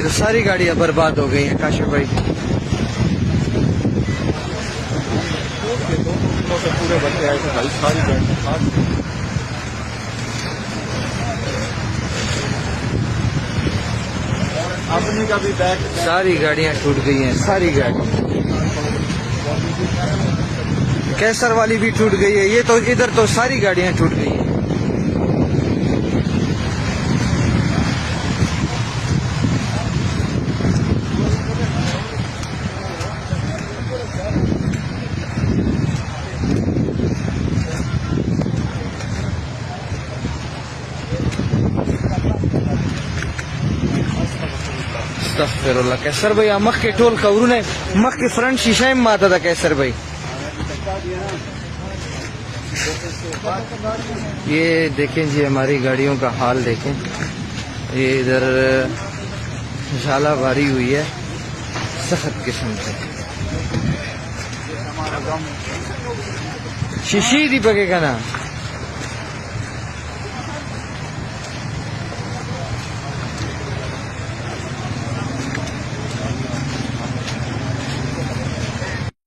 ये तो सारी गाड़ियां बर्बाद हो गई हैं काशिफ भाई। पूरे बच्चे आए थे भाई, सारी अपनी का भी बैग, सारी गाड़ियां टूट गई हैं, सारी गाड़ी। कैसर वाली भी टूट गई है। ये तो इधर तो सारी गाड़ियां टूट गई हैं। अस्तगफिरुल्लाह। कैसर भाई मख के टोल कवरू ने मख के फ्रंट शीशे में माता था कैसर भाई। ये देखें जी हमारी गाड़ियों का हाल देखें। ये इधर झाला भारी हुई है सख्त किस्म से। शीशी दी पकेगा ना।